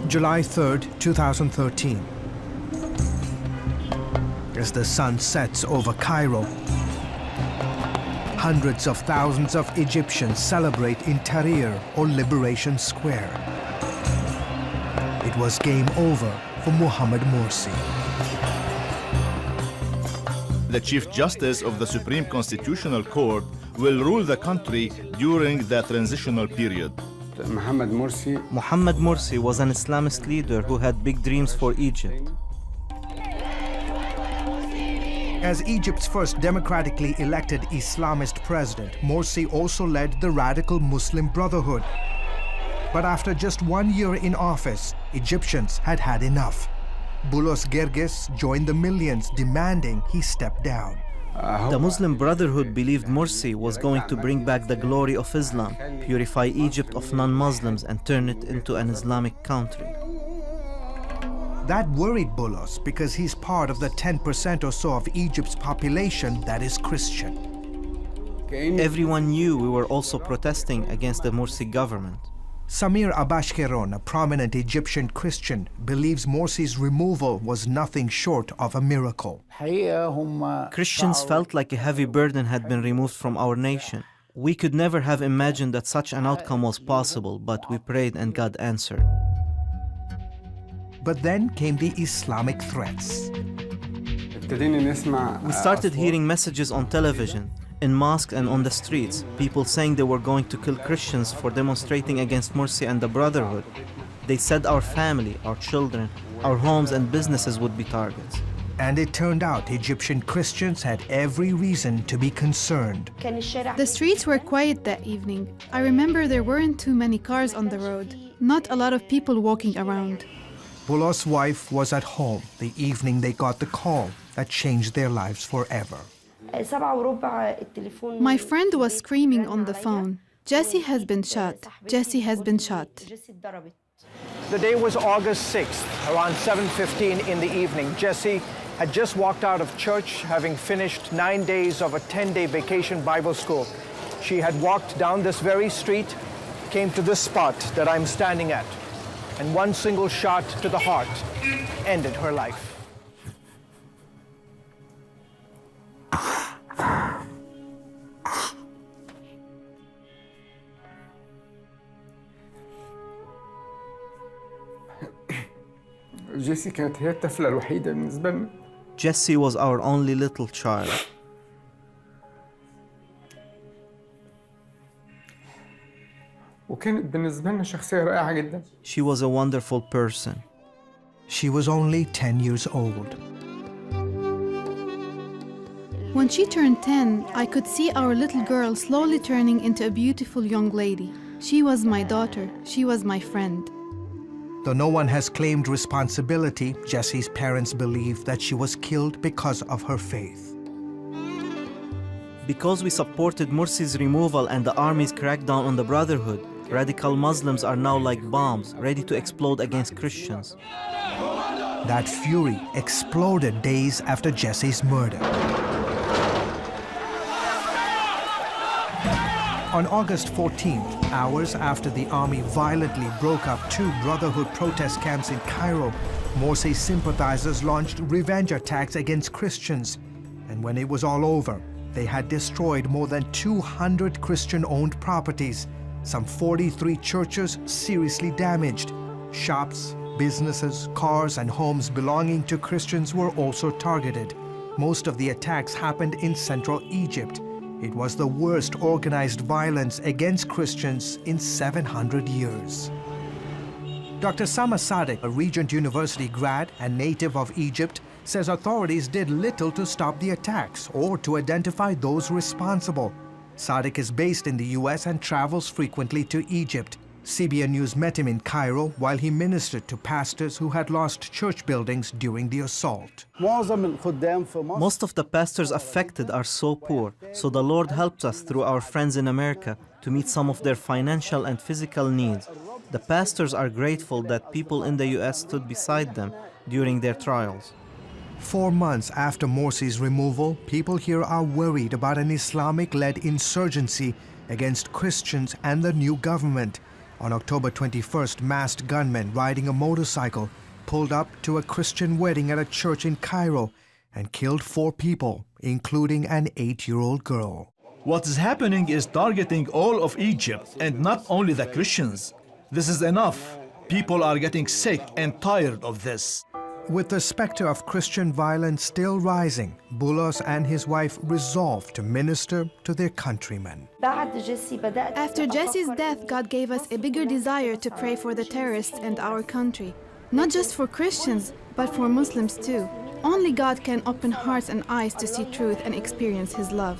July 3rd, 2013. As the sun sets over Cairo, hundreds of thousands of Egyptians celebrate in Tahrir or Liberation Square. It was game over for Mohamed Morsi. The Chief Justice of the Supreme Constitutional Court will rule the country during the transitional period. Mohamed Morsi was an Islamist leader who had big dreams for Egypt. As Egypt's first democratically elected Islamist president, Morsi also led the radical Muslim Brotherhood. But after just 1 year in office, Egyptians had had enough. Boulos Gerges joined the millions demanding he step down. The Muslim Brotherhood believed Morsi was going to bring back the glory of Islam, purify Egypt of non-Muslims and turn it into an Islamic country. That worried Boulos because he's part of the 10% or so of Egypt's population that is Christian. Everyone knew we were also protesting against the Morsi government. Samir Abashkeron, a prominent Egyptian Christian, believes Morsi's removal was nothing short of a miracle. Christians felt like a heavy burden had been removed from our nation. We could never have imagined that such an outcome was possible, but we prayed and God answered. But then came the Islamic threats. We started hearing messages on television, in mosques and on the streets, people saying they were going to kill Christians for demonstrating against Morsi and the Brotherhood. They said our family, our children, our homes and businesses would be targets. And it turned out Egyptian Christians had every reason to be concerned. The streets were quiet that evening. I remember there weren't too many cars on the road, not a lot of people walking around. Boulos' wife was at home the evening they got the call that changed their lives forever. My friend was screaming on the phone, "Jesse has been shot. Jesse has been shot." The day was August 6th, around 7:15 in the evening. Jesse had just walked out of church, having finished 9 days of a 10-day vacation Bible school. She had walked down this very street, came to this spot that I'm standing at, and one single shot to the heart ended her life. جيسي كانت هي الطفلة الوحيدة بالنسبة لنا. Jesse was our only little child. وكانت بالنسبة لنا شخصية رائعة جدا. She was a wonderful person. She was only 10 years old. When she turned 10, I could see our little girl slowly turning into a beautiful young lady. She was my daughter. She was my friend. Though no one has claimed responsibility, Jesse's parents believe that she was killed because of her faith. Because we supported Morsi's removal and the army's crackdown on the Brotherhood, radical Muslims are now like bombs, ready to explode against Christians. That fury exploded days after Jesse's murder. On August 14th, hours after the army violently broke up 2 Brotherhood protest camps in Cairo, Morsi sympathizers launched revenge attacks against Christians. And when it was all over, they had destroyed more than 200 Christian-owned properties, some 43 churches seriously damaged. Shops, businesses, cars, and homes belonging to Christians were also targeted. Most of the attacks happened in central Egypt. It was the worst organized violence against Christians in 700 years. Dr. Sama Sadek, a Regent University grad and native of Egypt, says authorities did little to stop the attacks or to identify those responsible. Sadek is based in the US and travels frequently to Egypt. CBN News met him in Cairo while he ministered to pastors who had lost church buildings during the assault. Most of the pastors affected are so poor, so the Lord helped us through our friends in America to meet some of their financial and physical needs. The pastors are grateful that people in the US stood beside them during their trials. 4 months after Morsi's removal, people here are worried about an Islamic-led insurgency against Christians and the new government. On October 21st, masked gunmen riding a motorcycle pulled up to a Christian wedding at a church in Cairo and killed 4 people, including an 8-year-old girl. What is happening is targeting all of Egypt and not only the Christians. This is enough. People are getting sick and tired of this. With the specter of Christian violence still rising, Boulos and his wife resolved to minister to their countrymen. After Jesse's death, God gave us a bigger desire to pray for the terrorists and our country. Not just for Christians, but for Muslims too. Only God can open hearts and eyes to see truth and experience His love.